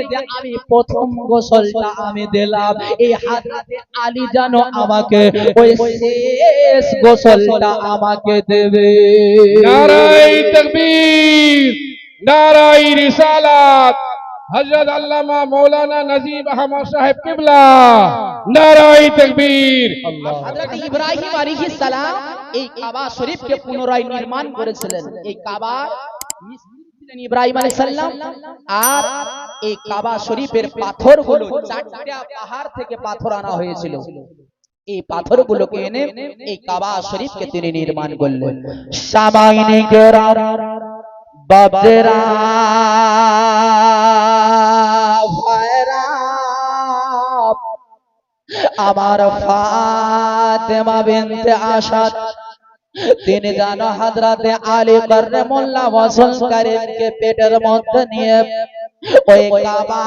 যে আমি প্রথম গোসলটা আমি দিলাম, এই হযরতে আলী যেন আমাকে ওই শেষ গোসলটা আমাকে দেবে। নারায়ে তাকবীর, নারায়ে রিসালাত, হযরত আল্লামা মৌলানা নजीব আহমদ সাহেব কিবলা, নারায়ে তাকবীর। হযরত ইব্রাহিম আলাইহিস সালাম এই কাবা শরীফকে পুনরায় নির্মাণ করেছিলেন। এই কাবা ইব্রাহিম আলাইহিস সালাম, আর এই কাবা শরীফের পাথরগুলো চারটা পাহাড় থেকে পাথর আনা হয়েছিল। এই পাথরগুলোকে এনে এই কাবা শরীফকে তিনি নির্মাণ করলেন। সামাইনে কেরাম বাবরা ভাইরা আমার ফাতেমা বিনতে আসাদ, তিনি জানো হযরতে আলী কাররামাল্লাহ ওয়াজহুল কারীমকে পেটের মধ্যে নিয়ে ওই কাবা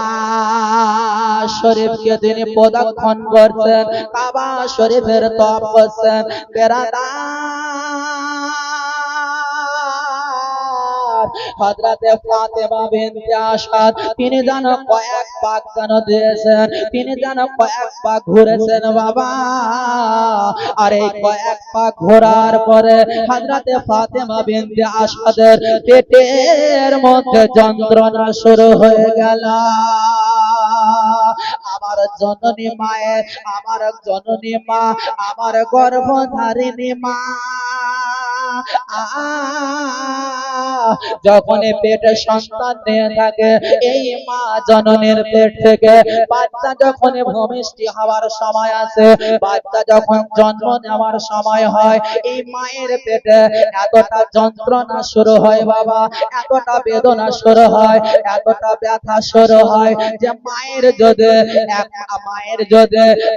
শরীফকে তিনি প্রদক্ষিণ করছেন, কাবা শরীফের তওয়াফ করছেন। হযরতে ফাতেমা বিনতে আসাদ তিনি জানো কয়েক পাক কেন দিয়েছেন, তিনি জানো কয়েক পাক ঘুরেছেন বাবা। আর এই কয়েক পাক ঘোরার পরে হযরতে ফাতেমা বিনতে আসাদের পেটের মধ্যে যন্ত্রণা শুরু হয়ে গেল। আমার জননী মায়ে, আমার জননী মা, আমার গর্ভধারিণী মা যখন পেটে সন্তান নিয়ে থাকে, এই মা জননীর পেট থেকে বাচ্চা যখন ভূমিষ্ঠ হওয়ার সময় আছে, বাচ্চা যখন জন্ম নেওয়ার সময় হয়, এই মায়ের পেটে এতটা যন্ত্রণা শুরু হয় বাবা, এতটা বেদনা শুরু হয়, এতটা ব্যথা শুরু হয় যে মায়ের যদি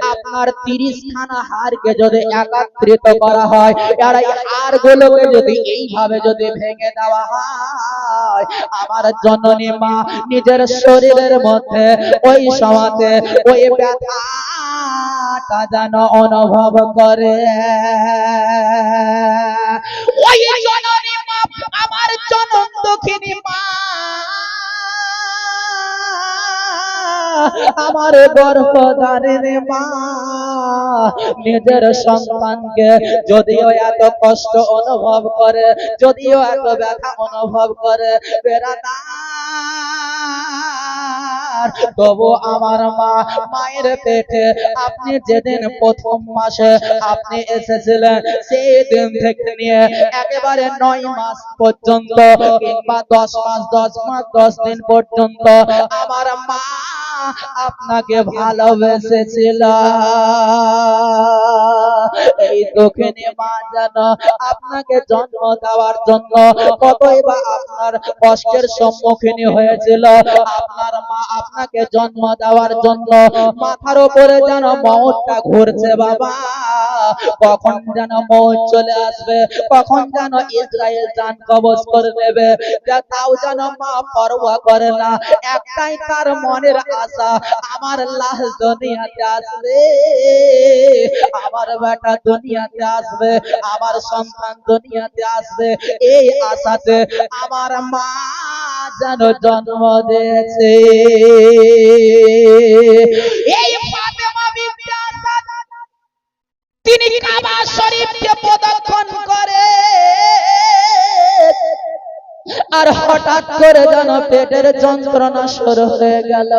আপনার 30 খানা হাড়কে যদি একত্রিত করা হয়, আর এই হাড়গুলোকে যদি এইভাবে যদি ভেঙে দেওয়া হয়, আমার জননী মা নিজের শরীরের মধ্যে ওই সময়তে ওই ব্যথাটা যেন অনুভব করে। ওই জননী মা, আমার জনম দুঃখিনী মা, আমার গর্ভধারিণী মা নিজের সন্তানকে যদিও এত কষ্ট অনুভব করে, যদিও এত ব্যথা অনুভব করে, তবু আমার মা, মায়ের পেটে আপনি যেদিন প্রথম মাসে আপনি এসেছিলেন, সেই দিন থেকে নিয়ে একেবারে 9 মাস পর্যন্ত কিংবা 10 মাস 10 দিন পর্যন্ত আমার মা আপনাকে ভালোবেসেছিল। এই দক্ষিণী মা যেন আপনাকে জন্ম দেওয়ার জন্য কতই বা আপনার কষ্টের সম্মুখীন হয়েছিল। আপনার মা আপনাকে জন্ম দেওয়ার জন্য মাথার উপরে যেন মওতটা ঘুরছে বাবা, কখন যেন মওত চলে আসবে, কখন যেন ইসরাইল জান কবজ করে নেবে, তাও যেন মা পরোয়া করে না। একটাই তার মনের আশা, আমার লাশ দুনিয়াতে আসবে, আমার বেটা দুনিয়াতে আসবে, আমার সন্তান দুনিয়াতে আসবে, এই আশাতে আমার মা যেন জন্ম দিয়েছে। এই ফাতেমা বিনতে আসাদ তিনি কাবা শরীফকে প্রদক্ষিণ করে, আর হঠাৎ করে যেন পেটের যন্ত্রণা শুরু হয়ে গেল।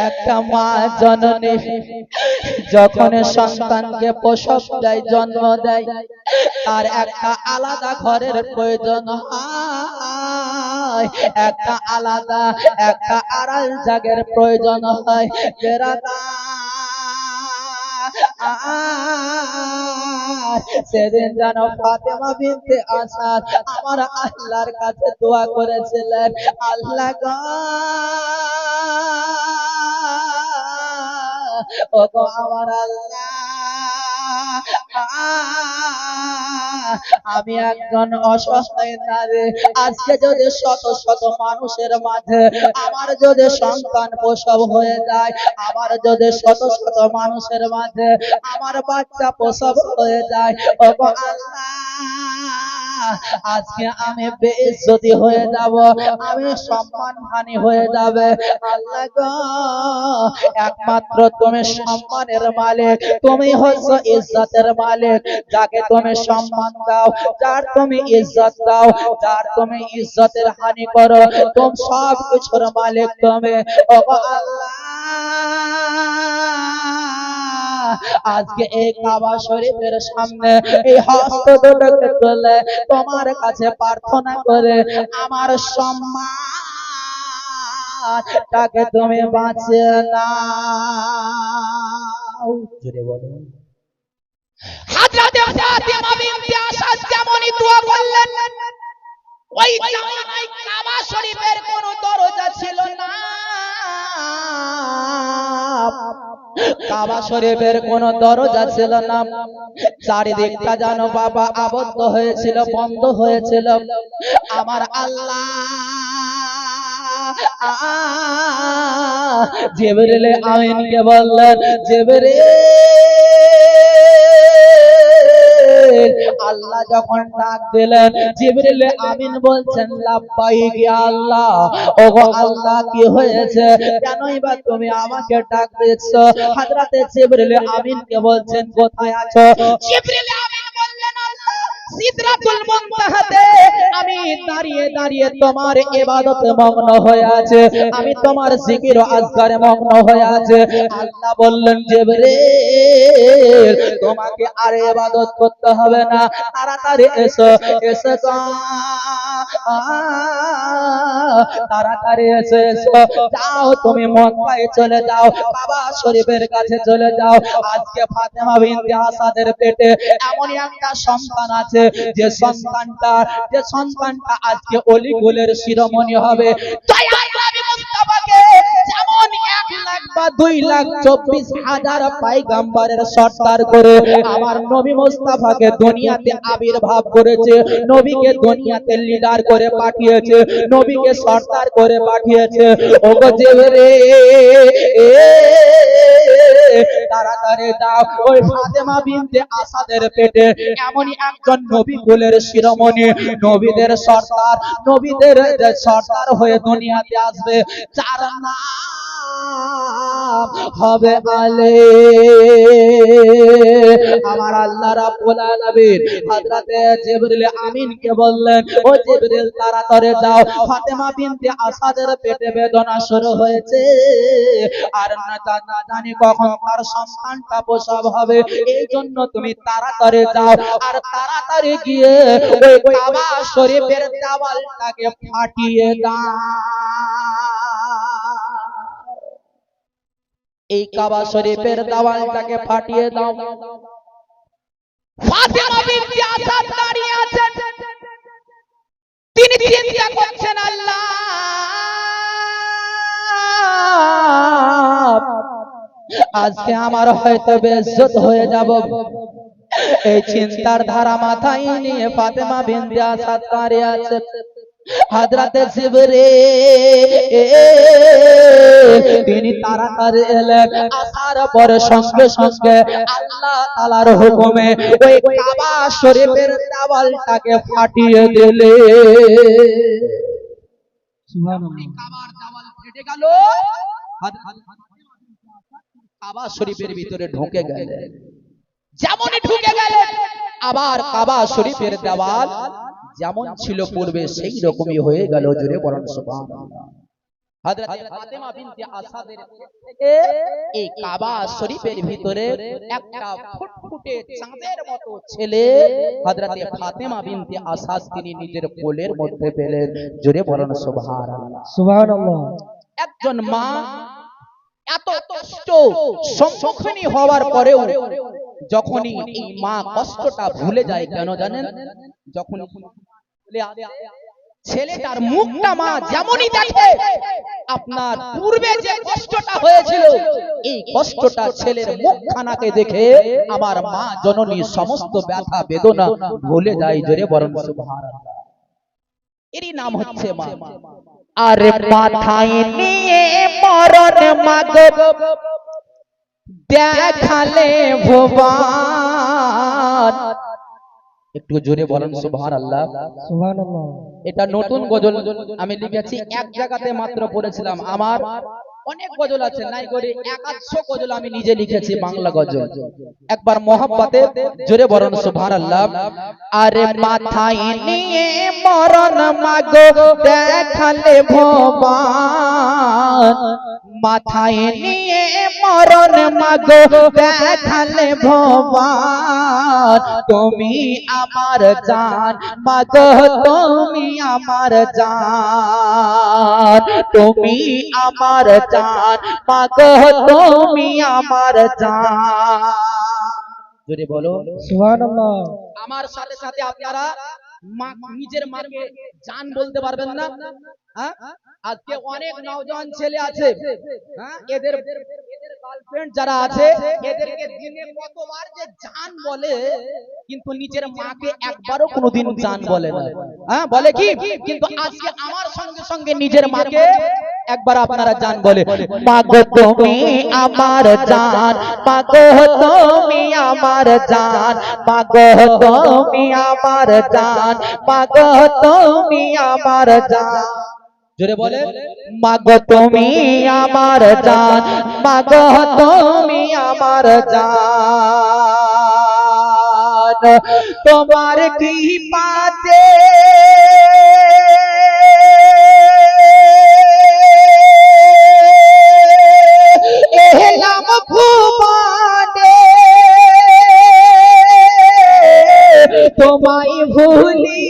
একটা মা জননী যখন সন্তানকে প্রসব দেয়, জন্ম দেয়, তার একটা আলাদা ঘরের প্রয়োজন হয়, একটা আলাদা একটা আড়াল জায়গার প্রয়োজন হয়। সেদিন যেন ফাতেমা বিনতে আসাদ আমার আল্লাহর কাছে দোয়া করেছিলেন, আল্লাহ গো, ওগো আমার আল্লাহ, আমি একজন অসহায় নারী, আজকে যদি শত শত মানুষের মাঝে আমার যদি সন্তান প্রসব হয়ে যায়, আমার যদি শত শত মানুষের মাঝে আমার বাচ্চা প্রসব হয়ে যায়, ওগো আল্লাহ আজকে আমি বেইজ্জতি হয়ে যাব, আমি সম্মানহানি হয়ে যাবে। আল্লাহ গো, একমাত্র তুমি সম্মানের মালিক, তুমি হচ্ছো ইজ্জতের মালিক। যাকে তুমি সম্মান দাও, যার তুমি ইজ্জত দাও, যার তুমি ইজ্জতের হানি করো, তুমি সব কিছুর মালিক তুমি। ও আল্লাহ, আজকে এই কাবা শরীফের সামনে এই হস্ত দুটোকে তুলে তোমার কাছে প্রার্থনা করে আমার সম্মানটাকে তুমি বাঁচিয়ে নাও। জোরে বলো। হযরতে ফাতিমা বিনতে আসাদ যেমনই দোয়া করলেন, ওই জামানায় কাবা শরীফের কোনো দরজা ছিল না। কাবা শরীফের কোন দরজা ছিল না, চারিদিকটা যেন বাবা আবদ্ধ হয়েছিল, বন্ধ হয়েছিল। আমার আল্লাহ জিবরিল আমিনকে বললেন, জিবরিল, আল্লাহ যখন ডাক দিলেন, জিবরিল আমিন বলছেন, লাব্বাইক ইয়া আল্লাহ। ওগো আল্লাহ, কি হয়েছে? কেনই বা তুমি আমাকে ডাক দিচ্ছো? হযরতে জিবরিল আমিনকে বলছেন, কোথায় আছো? জিবরিল আমিন বললেন, আল্লাহ সিদরাতুল মুনতাহাতে আমি দাঁড়িয়ে দাঁড়িয়ে তোমার ইবাদতে মগ্ন হয়ে আছে, আমি তোমার জিকির ও আজকারে মগ্ন হয়ে আছে। আল্লাহ বললেন, জিবরিল, তোমাকে আর ইবাদত করতে হবে না, তাড়াতাড়ি এসো, এসো গো, তাড়াতাড়ি এসো, এসো, যাও তুমি মক্কায় চলে যাও, কাবা শরীফের কাছে চলে যাও। আজকে ফাতেমা বিনতে আসাদের পেটে এমন একটা সন্তান আছে, যে সন্তানটা আজকে অলিগুলের শিরোমণি হবে। দয়াল নবী মুস্তাফাকে যেমন 1 লাখ বা 2,24,000 পয়গম্বরের সর্দার করে আমার নবী মুস্তাফাকে দুনিয়াতে আবির্ভাব করেছে, নবীকে দুনিয়াতে লিডার করে পাঠিয়েছে, নবীকে সর্দার করে পাঠিয়েছে। ওগো জিবরিল, তাড়াতাড়ি দাও, ওই ফাতেমা বিনতে আসাদের পেটে এমনই একজন নবী কুলের শিরোমণি, নবীদের সর্দার, নবীদের সর্দার হয়ে দুনিয়াতে আসবে, যার নাম হবে আলী। আমার আল্লাহ রাব্বুল আলামিন হযরতে জিবরিল আমিনকে বললেন, ও জিবরিল, তাড়াতাড়ি যাও, ফাতেমা বিনতে আসাদের পেটে বেদনা শুরু হয়েছে, আর না জানি কখন তার সন্তানটা প্রসব হবে, এই জন্য তুমি তাড়াতাড়ি যাও, আর তাড়াতাড়ি গিয়ে ওই কাবা শরীফের দেওয়ালটাকে ফাটিয়ে দাও। এই কাবা শরীফের দেওয়ালটাকে ফাটিয়ে দাও। ফাতেমা বিনতে আসাদ দাঁড়িয়ে আছেন, তিনি চিন্তা করছেন, আল্লাহ আজকে আমার হয়তো বেইজ্জত হয়ে যাব। এই চিন্তার ধারা মাথায় নিয়ে ফাতেমা বিনতে আসাদ দাঁড়িয়ে আছে। হযরতে জিবরিল তিনি তাড়াতাড়ি এলেন, আসার পরে সঙ্গে সঙ্গে আল্লাহ তাআলার হুকুমে ওই কাবা শরীফের দেওয়ালটাকে ফাটিয়ে দিলেন। সুবহানাল্লাহ। কাবার দেওয়াল ফেটে গেল, কাবা শরীফের ভিতরে ঢুকে গেলেন। যেমনই ঢুকে গেলেন, আবার কাবা শরীফের দেওয়াল যেমন ছিল পূর্বে সেই রকমই হয়ে গেল। জোরে বলেন সুবহানাল্লাহ। হযরত ফাতেমা বিনতে আসাদের থেকে এই কাবা শরীফের ভিতরে একটা ফুটফুটে চাঁদের মতো ছেলে হযরত ফাতেমা বিনতে আসাদ তিনি নিজের কোলের মধ্যে পেলেন। জোরে বলেন সুবহানাল্লাহ। সুবহানাল্লাহ। একজন মা এত কষ্ট সম্মুখীন হওয়ার পরেও যখনই এই মা কষ্টটা ভুলে যায়, কেন জানেন? যখন ছেলেটার মুখটা মা যেমনই দেখে, আপনার পূর্বে যে কষ্টটা হয়েছিল এই কষ্টটা ছেলের মুখখানাকে দেখে আমার মা জননী সমস্ত ব্যথা বেদনা ভুলে যায়। জোরে বলেন সুবহানাল্লাহ। এরই নাম হচ্ছে মা। আর মাথায় নিয়ে মরণ মাগব দেখালে ভুবন, একটু জোরে বলেন সুবহানাল্লাহ। সুবহানাল্লাহ। এটা নতুন গজল আমি লিখেছি, এক জায়গাতে মাত্র পড়েছিলাম। আমার অনেক গজল আছে, নাই করে 100 গজল আমি নিজে লিখেছি, বাংলা গজল। একবার মোহাব্বতে জোরে বলেন সুবহানাল্লাহ। আরে মাথায় নিয়ে মরণ মাগো দেখালে ভবান, মাথায় নিয়ে মরণ মাগো দেখালে ভবান, তুমি আমার জান মাগো, তুমি আমার জান, তুমি আমার জান মাগো, তুমি আমার জান। জোরে বলো সুবহানাল্লাহ। আমার সাথে সাথে আপনারা নিজের মাকে জান বলতে পারবেন না? হ্যাঁ, আজকে অনেক নওজোয়ান ছেলে আছে, হ্যাঁ, এদের গার্লফ্রেন্ড যারা আছে এদেরকে দিনে কতবার যে জান বলে, কিন্তু নিজের মাকে একবারও কোনোদিন জান বলে না। হ্যাঁ, বলে কি? কিন্তু আজকে আমার সঙ্গে সঙ্গে নিজের মাকে একবার আপনারা জান বলে। মাগো তুমি আমার জান, মাগো তুমি আমার জান, মাগো তুমি আমার জান, মাগো তুমি আমার জান। জোরে বলে, মাগো তুমি আমার জান, মাগো তুমি আমার জান, তোমার কি পাতে এলাম ভুবনে, তোমায় ভুলি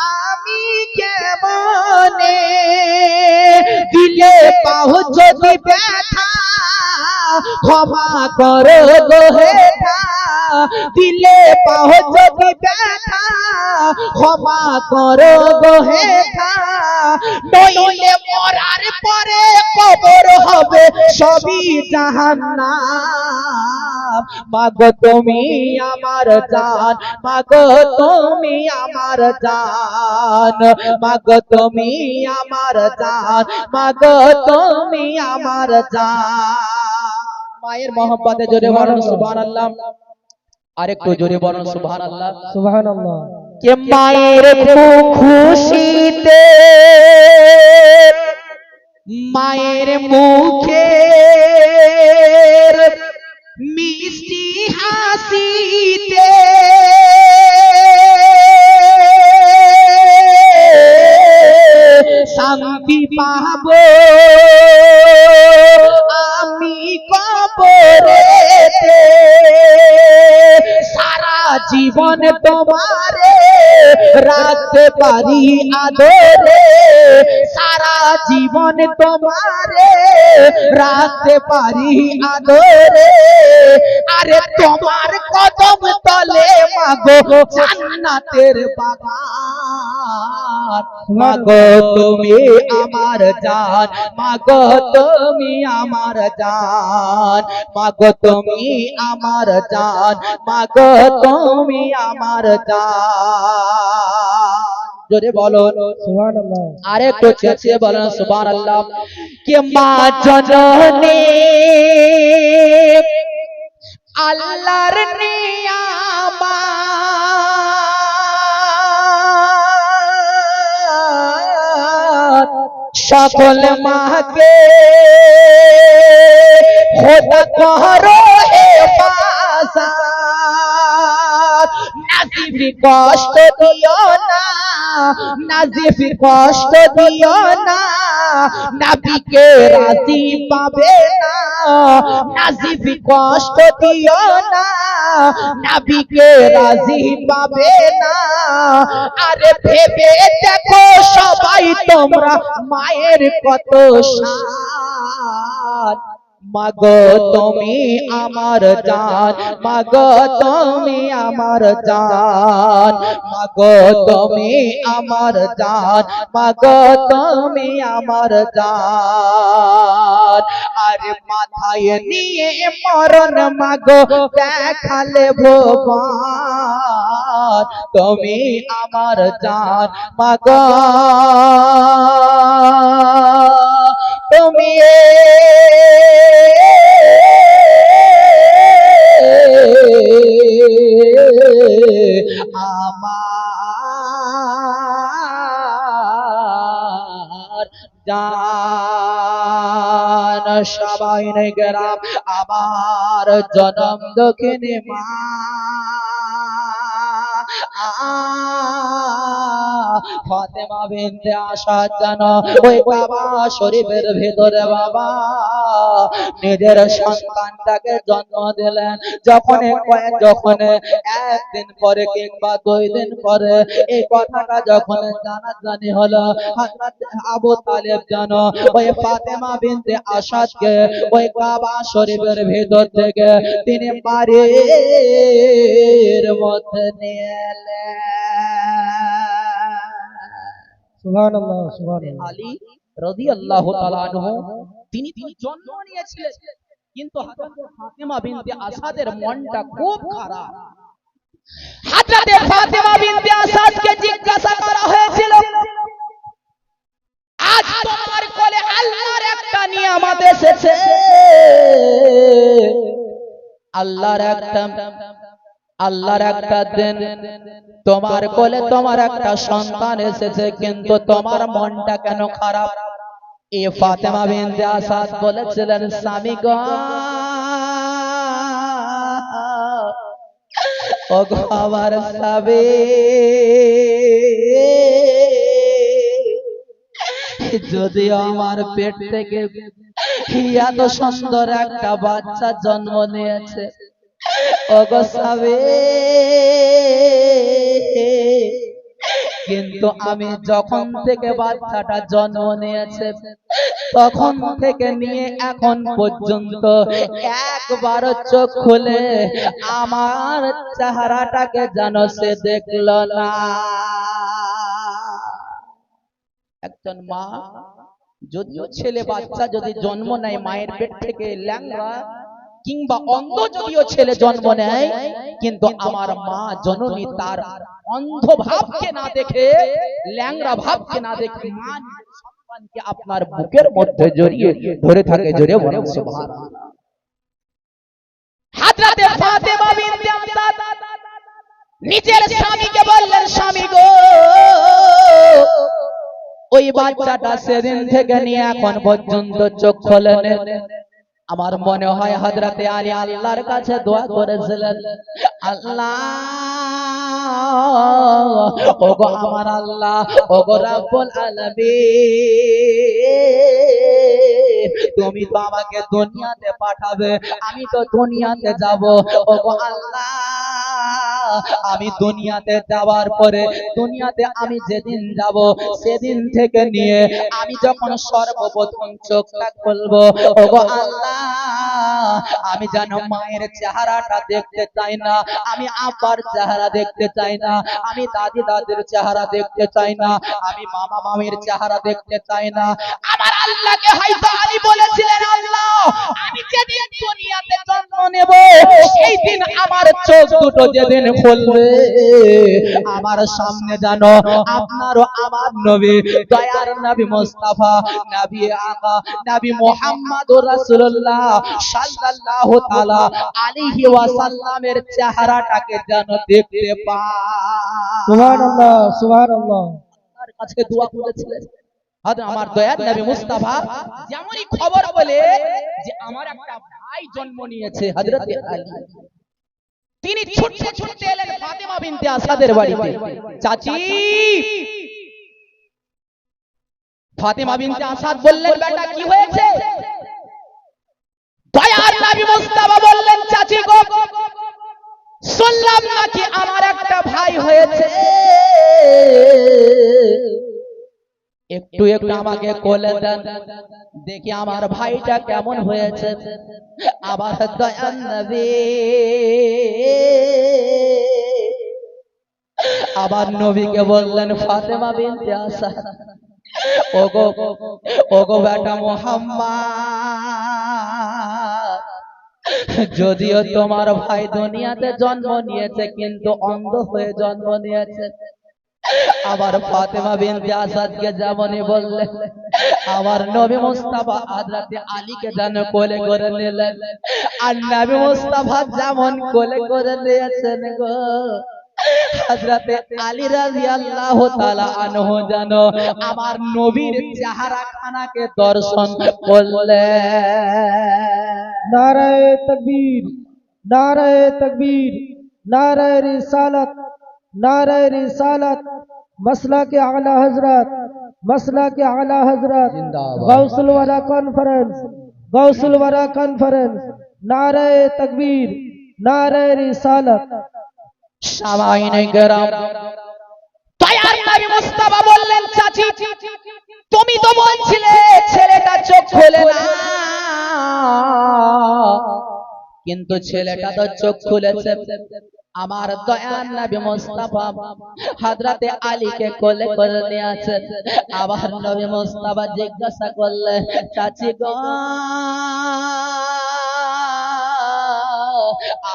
আমি কেমনে, দিলে পাও যদি ব্যথা ক্ষমা করো গো হেথা, দিলে পাও যদি ব্যথা ক্ষমা করো গো হেথা, নইলে মরার পরে কবর হবে সবই জাহান্নাম। মাগো তুমি আমার জান, মাগো তুমি আমার জান, মাগো তুমি আমার জান, মাগো তুমি আমার জান। মায়ের মহব্বতে জোরে বলেন সুবহানাল্লাহ। আরেকটু জোরে বলেন সুবহানাল্লাহ। সুবহানাল্লাহ। কে মায়ের খুশিতে, মায়ের মুখে মিষ্টি হাসিতে, শান্তি পাবো আমি কবরেতে, সারা জীবন তোমারে রাখতে পারি আদরে, সারা জীবন তোমারে রাখতে পারি আদরে, আরে তোমার কদম তলে মাগো জান্নাতের বাগান। মাগো তুমি আমার জান, মাগো তুমি আমার জান, মাগো তুমি আমার জান, মাগো তুমি আমার জান। জোরে বলো সুবহানাল্লাহ। আরেকটু চেঁচিয়ে বলেন সুবহানাল্লাহ। কে মা জননী আল্লাহর নিয়ামত, সকল মাকে খোদা করো হেফাজত, নাজিব কষ্ট দিও না, নাজিব কষ্ট দিও না, নবীকে রাজি পাবে না, নাজিব কষ্ট দিও না, নবীকে রাজি পাবে না, আরে ভেবে দেখো সবাই তোমরা মায়ের কত শান। মাগো তুমি আমার জান, মাগো তুমি আমার জান, মাগো তুমি আমার জান, মাগো তুমি আমার জান, আরে মাথায় নিয়ে মরণ মাগো দেখালে ভগবান, তুমি আমার জান মাগো, তুমি মুসলমান সাবাইনে গেরাম, আমার জনম দক্ষিণে মা ফাতেমা বিনতে আসাদ জানো ওই কাবা শরীফের ভিতরে বাবা নিজের সন্তানটাকে জন্ম দিলেন। যখন একদিন পরে কিংবা 2 দিন পরে এই কথাটা যখন জানাজানি হলো, হযরত আবু তালেব জানো ওই ফাতেমা বিনতে আসাদকে ওই কাবা শরীফের ভিতর থেকে তিনি বাড়ির মধ্যে নিয়ে এলেন। সুবহানাল্লাহ, সুবহানাল্লাহ। আলী রাদিয়াল্লাহু তাআলা আনহু তিনি জন্ম নিয়েছিলেন, কিন্তু হযরত ফাতেমা বিনতে আসাদের মনটা খুব খারাপ। হযরত ফাতেমা বিনতে আসাদকে জিজ্ঞাসা করা হয়েছিল, আজ তোমার কোলে আল্লাহর একটা নিয়ামত এসেছে, আল্লাহর একটা দিন তোমার কোলে তোমার একটা সন্তান এসেছে, কিন্তু তোমার মনটা কেন খারাপ? এই ফাতেমা বিনতে আসাদ বলেছিলেন, স্বামী গো, ওগো আমার স্বামী, যদিও আমার পেট থেকে এত সুন্দর একটা বাচ্চা জন্ম নিয়েছে, ওগো স্বামী, কিন্তু আমি যখন থেকে বাচ্চাটা জন্ম নিয়েছে তখন থেকে নিয়ে এখন পর্যন্ত একবারও চোখ খুলে আমার চেহারাটাকে যেন সে দেখল না। একজন মা যদিও ছেলে বাচ্চা যদি জন্ম নেয় মায়ের পেট থেকে ল্যাংড়া কিংবা অন্ধ যদিও ছেলে জন্ম নেয়, কিন্তু আমার মা জননী তার অন্ধ ভাবকে না দেখে, ল্যাংড়া ভাবকে না দেখে মা নিজের সন্তানকে আপনার বুকের মধ্যে জড়িয়ে ধরে থাকে। জোরে বলেন সুবহানাল্লাহ। হযরত ফাতেমা বিনতে আসাদ নিজের স্বামীকে বললেন, স্বামী গো, ওই বাচ্চাটা সেদিন থেকে নিয়ে এখন পর্যন্ত চোখ খোলেনি। আমার মনে হয় হযরতে আলী আল্লাহর কাছে দোয়া করেছিলেন, আল্লাহ, ওগো আমার আল্লাহ, ওগো রাব্বুল আলামিন, তুমি তো আমাকে দুনিয়াতে পাঠাবে, আমি তো দুনিয়াতে যাব, ওগো আল্লাহ, আমি দুনিয়াতে যাওয়ার পরে দুনিয়াতে আমি যেদিন যাব সেদিন থেকে নিয়ে আমি যখন সর্বপ্রথম চোখটা খুলবো, ওগো আল্লাহ, আমি যেন মায়ের চেহারাটা দেখতে চাই না, আমি আব্বার চেহারা দেখতে চাই না, আমি দাদি দাদির চেহারা দেখতে চাই না, আমি মামা মামির চেহারা দেখতে চাই না। আমার আল্লাহকে হয়তো আলী বলেছিলেন, আল্লাহ, আমি যেদিন দুনিয়াতে জন্ম নেব সেই দিন আমার চোখ দুটো যেদিন খুলবে আমার সামনে জানো আপনার ও আমার নবী, দয়ার নবী মুস্তাফা, নবী আকা, নবী মুহাম্মদুর রাসূলুল্লাহ সাল্লাল্লাহু তাআলা আলাইহি ওয়াসাল্লামের চেহারাটাকে যেন দেখতে পাই। সুবহানাল্লাহ, সুবহানাল্লাহ। তার কাছে দোয়া করেছিলেন। আমার দয়ার নবী মুস্তাফা যেমনই খবর বলে যে আমার একটা ভাই জন্ম নিয়েছে হযরত আলী, তিনি ছুটতে ছুটতে এলেন ফাতেমা বিনতে আসাদের বাড়িতে। চাচি, ফাতেমা বিনতে আসাদ বললেন, বেটা কি হয়েছে? দয়ার নবী মুস্তাফা বললেন, চাচি গো, শুনলাম নাকি আমার একটা ভাই হয়েছে, একটু একটু আমাকে কোলে দেন, দেখি আমার ভাইটা কেমন হয়েছে। আবার দয়ার নবী আবার নবীকে বললেন, ফাতেমা বিনতে আসাদ, ওগো ওগো বেটা মুহাম্মদ, যদিও তোমার ভাই দুনিয়াতে জন্ম নিয়েছে কিন্তু অন্ধ হয়ে জন্ম নিয়েছে। আবার ফাতেমা বিনতে আসাদকে যেমনই বললেন, আমার নবী মুস্তাফা হযরতে আলীকে যেন কোলে করে নিলেন, আর নবী মুস্তাফা যেমন কোলে করে নিয়েছেন গো, হযরতে আলী রাদিয়াল্লাহু তাআলা আনহু জানো আমার নবীর চেহারাখানাকে দর্শন করলেন। नाराए तकबीर, नाराए तकबीर, नाराए रिसालत, नाराए रिसालत, मसला के आला हजरत, मसला के आला हजरत, जिंदाबाद। गौसुल वरा कॉन्फ्रेंस, गौसुल वरा कॉन्फ्रेंस, नाराए तकबीर, नाराए रिसालत। সামাইনে কেরাম, দয়ার নবী মুস্তাফা বললেন, চাচি তুমি তো বলছিলে ছেলেটা চোখ খোলে না, কিন্তু ছেলেটা তো চোখ খুলেছে। আমার দয়ার নবী মুস্তাফা হযরতে আলীকে কোলে করে নিয়ে আছেন। আবার নবী মুস্তাফা জিজ্ঞাসা করলেন, চাচি গো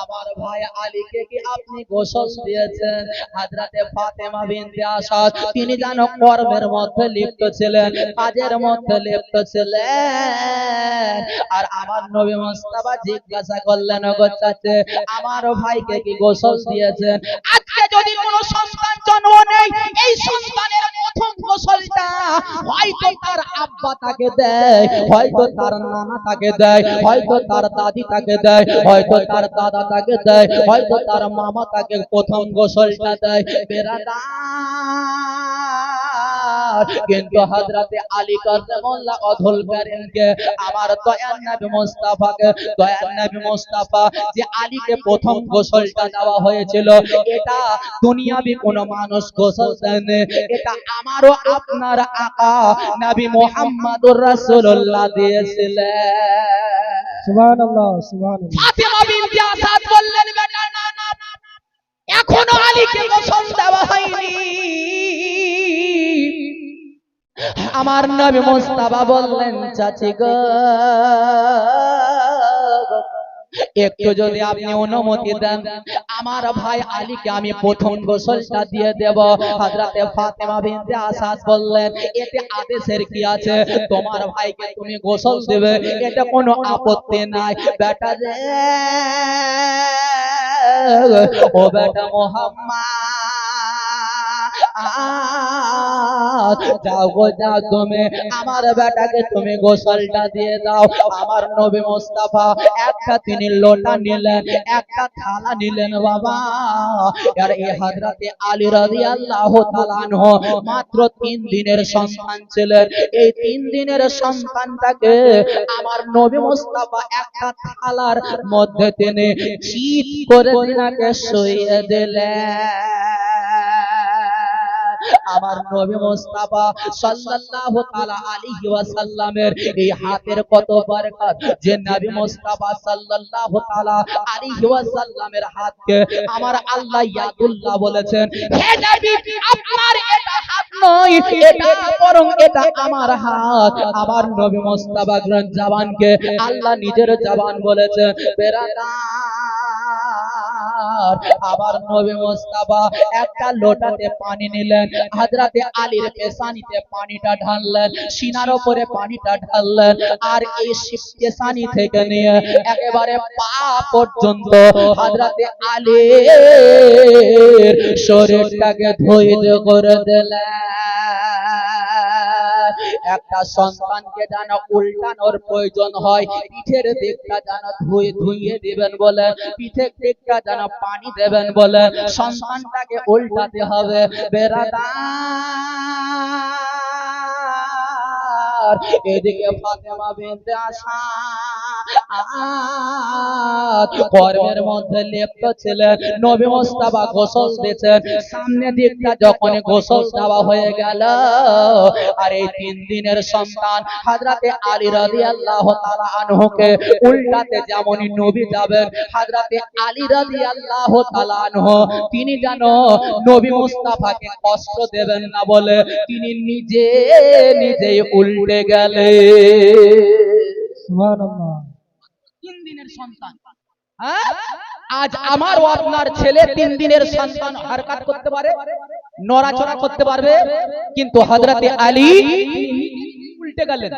আমার ভাই আলীকে কি আপনি গোসল দিয়েছেন? হযরতে ফাতেমা বিনতে আসাদ তিনি যেন কর্মের মধ্যে লিপ্ত ছিলেন, কাজের মধ্যে লিপ্ত ছিলেন। আর আমার নবী মুস্তাফা জিজ্ঞাসা করলেন, ওগো চাচি আমার ভাইকে কি গোসল দিয়েছেন? আজকে যদি কোনো সন্তান জন্ম নেই, এই সন্তানের প্রথম গোসলটা হয়তো তার আব্বা তাকে দেয়, হয়তো তার নানা তাকে দেয়, হয়তো তার দাদি তাকে দেয়, হয়তো তার দাদা তাকে দেয়, হয়তো তার মামা তাকে প্রথম গোসলটা দেয়। বেরাদার, কিন্তু হযরতে আলী কাররামাল্লাহ অধল করেনকে আমার দয়ার নবী মুস্তাফাকে, দয়ার নবী মুস্তাফা যে আলীকে প্রথম গোসলটা দেওয়া হয়েছিল, এটা দুনিয়াবি কোন মানুষ গোসল দেয়নি, এটা আমারও আপনার আকা নবী মুহাম্মদুর রাসূলুল্লাহ দিয়েছিলেন। सुभान अल्लाह, सुभान अल्लाह। ফাতেমা বিনতে আসাদ বললেন, বেটা না না, এখনো আলীকে গোসল দেওয়া হয়নি। আমার নবী মুস্তাফা বললেন, চাচি গো একটু যদি আপনি অনুমতি দেন আমার ভাই আলীকে আমি প্রথম গোসলটা দিয়ে দেব। হযরতে ফাতেমা বিনতে আসাদ বললেন, এতে আদেশের কি আছে? তোমার ভাইকে তুমি গোসল দেবে, এটা কোনো আপত্তি নাই। বেটা রে ও বেটা মুহাম্মদ, যাও গো যাও, তুমি আমার বেটাকে তুমি গোসলটা দিয়ে দাও। আমার নবী মুস্তাফা একটা তিনি লোটা নিলেন, একটা থালা নিলেন বাবা। আর এই হযরতে আলী রাদিয়াল্লাহু তাআলা আনহু মাত্র 3 দিনের সন্তান ছিলেন। এই 3 দিনের সন্তানটাকে আমার নবী মুস্তাফা একটা থালার মধ্যে তিনি চিৎ করে দিনাকে শুইয়ে দিলেন। আমার নবী মুস্তাফা সাল্লাল্লাহু তাআলা আলাইহি ওয়াসাল্লামের এই হাতের কত বরকত, যে নবী মুস্তাফা সাল্লাল্লাহু তাআলা আলাইহি ওয়াসাল্লামের হাতকে আমার আল্লাহ ইয়াদুল্লাহ বলেছেন। হে নবী, আপনার এটা হাত নয়, এটা বরং এটা আমার হাত। আমার নবী মুস্তাফা জবানকে আল্লাহ নিজের জবান বলেছেন। বেরাদার, আবার নবী মুস্তাফা একটা লোটাতে পানি নিলেন, হযরতে আলীর পেশানিতে পানিটা ঢাললেন, সিনার উপরে পানিটা ঢাললেন, আর এই পেশানি থেকে নিয়ে একেবারে পা পর্যন্ত হযরতে আলীর শরীরটাকে ধুয়ে করে দিলেন। একটা সন্তানকে যেন উল্টানোর প্রয়োজন হয়, পিঠের দিকটা যেন ধুইয়ে দিবেন বলে, পিঠের দিকটা যেন পানি দেবেন বলে সন্তানটাকে উল্টাতে হবে। বেরাদার, এদিকে ফাতেমা বিনতে আসাদ কর্মের মধ্যে লিপ্ত ছিলেন। নবী মুস্তাফা গোসল দিয়েছেন, সামনে দিকটা যখন গোসল দেওয়া হয়ে গেল, আর এই 3 দিনের সন্তান হযরতে আলী রাদিয়াল্লাহু তাআলা আনহুকে উল্টাতে যেমনই নবী যাবেন, হযরতে আলী রাদিয়াল্লাহু তাআলা আনহু তিনি যেন নবী মুস্তাফাকে কষ্ট দেবেন না বলে তিনি নিজেই উল্টে গেলেন। सुभान अल्लाह। 3 দিনের সন্তান। হ্যাঁ, আজ আমার ও আপনার ছেলে 3 দিনের সন্তান হারকাত করতে পারে, নড়াচড়া করতে পারবে, কিন্তু হযরতে আলী উল্টে গেলেন,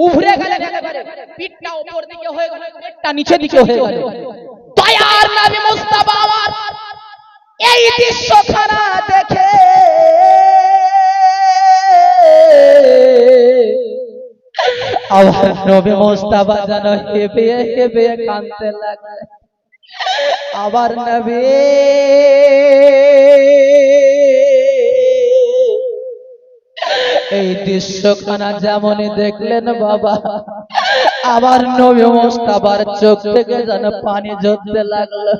উভরে গেলেন, একেবারে পিঠটা উপর দিকে হয়ে গেল, পেটটা নিচে দিকে হয়ে গেল। দয়ার নবী মুস্তাফা আমার এই দৃশ্যখানা দেখে আমার নবী মুস্তাফা যেন হেবে হেবে কাঁদতে লাগলেন। আবার নবী এই দৃশ্যখানা যেমনই দেখলেন বাবা, আবার নবী মুস্তাফার চোখ থেকে যেন পানি ঝরতে লাগলো।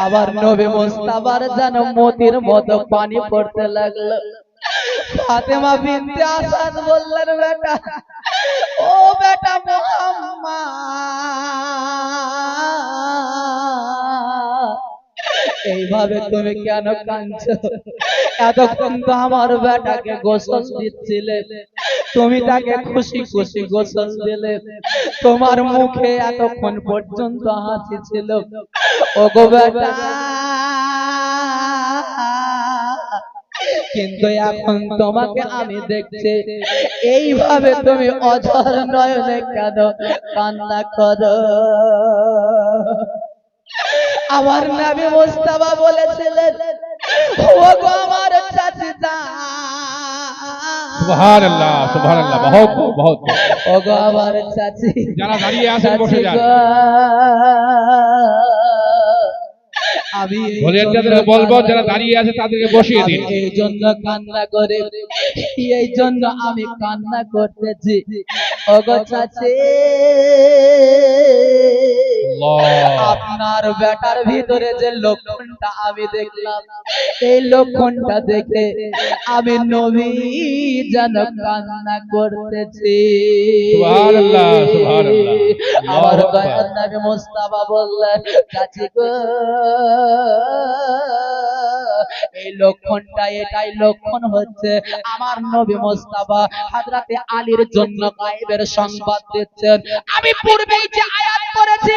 আবার নবী মুস্তাফার যেন মতির মতো পানি পড়তে লাগলো। ফাতেমা বিনতে আসাদ বললেন, বেটা, ও বেটা মুহাম্মদ, এইভাবে তুমি কেন কাঁদছো? এতক্ষণ তো আমার বেটাকে গোসল দিচ্ছিলে, তুমি তাকে খুশি খুশি গোসল দিলে, তোমার মুখে এতক্ষণ পর্যন্ত হাসি ছিল। ওগো বেটা, কিন্তু এখন তোমাকে আমি দেখছি, এইভাবে তুমি অঝর নয়নে কেন কান্না করো? আমার নবী মুস্তাফা বলেছিলেন, ওগো আমার চাচি জান, সুবহানাল্লাহ, সুবহানাল্লাহ, বহুত বহুত। ওগো আমার চাচি, যারা দাঁড়িয়ে আছেন বসে যান। চাচি গো, আমি ভলেন্টিয়ারদের বলবো যারা দাঁড়িয়ে আছে তাদেরকে বসিয়ে দিন। এই জন্য কান্না করে, এই জন্য আমি কান্না করতেছি। ওগো চাচি, আপনার বেটার ভিতরে যে লক্ষণটা আমি দেখলাম, এই লক্ষণটা দেখে আমি নবী যেন কান্না করতেছি। সুবহানাল্লাহ, সুবহানাল্লাহ। আমার দয়ার নবী মুস্তাফা বললেন, চাচি গো, এই লক্ষণটা, এটাই লক্ষণ হচ্ছে আমার নবী মুস্তাফা হযরতে আলীর জন্য গায়েবের সংবাদ দিচ্ছেন। আমি পূর্বেই যে আয়াত পড়েছি,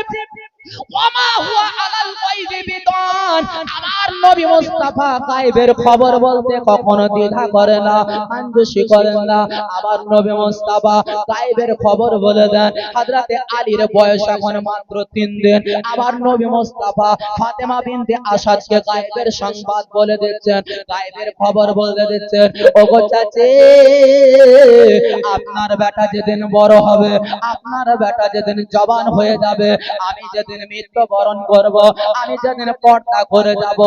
ওমা হুয়া আলাল গায়বি বিদান, আমার নবী মুস্তাফা গায়েবের খবর বলতে কখনো দ্বিধা করে না, আঞ্জুসি করেন না। আমার নবী মুস্তাফা গায়েবের খবর বলে দেন। হযরতে আলীর বয়স এখন মাত্র 3 দিন। আমার নবী মুস্তাফা ফাতেমা বিনতে আসাদকে গায়েবের সংবাদ বলে দিচ্ছেন, গায়েবের খবর বলে দিচ্ছেন। ওগো চাচি, আপনার বেটা যেদিন বড় হবে, আপনার বেটা যেদিন জবান হয়ে যাবে, আমি যেদিন মৃত্যুবরণ করব, আমি যেদিন পর্দা করে যাব,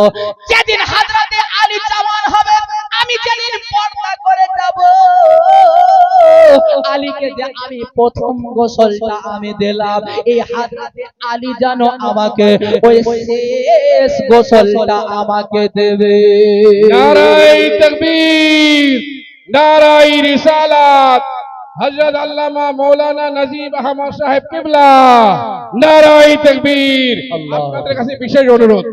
যেদিন হযরতে আলী জওয়ান হবে, আমি যেদিন পর্দা করে যাব, আলীকে যে আমি প্রথম গোসলটা আমি দিলাম, এই হযরতে আলী যেন আমাকে ওই শেষ গোসলটা আমাকে দেবে। নারায়ে তাকবীর, নারায়ে রিসালাত, হযরত আল্লামা মাওলানা নজিব আহমদ সাহেব কিবলা, নারায়ে তাকবীর। আপনাদের কাছে বিশেষ অনুরোধ,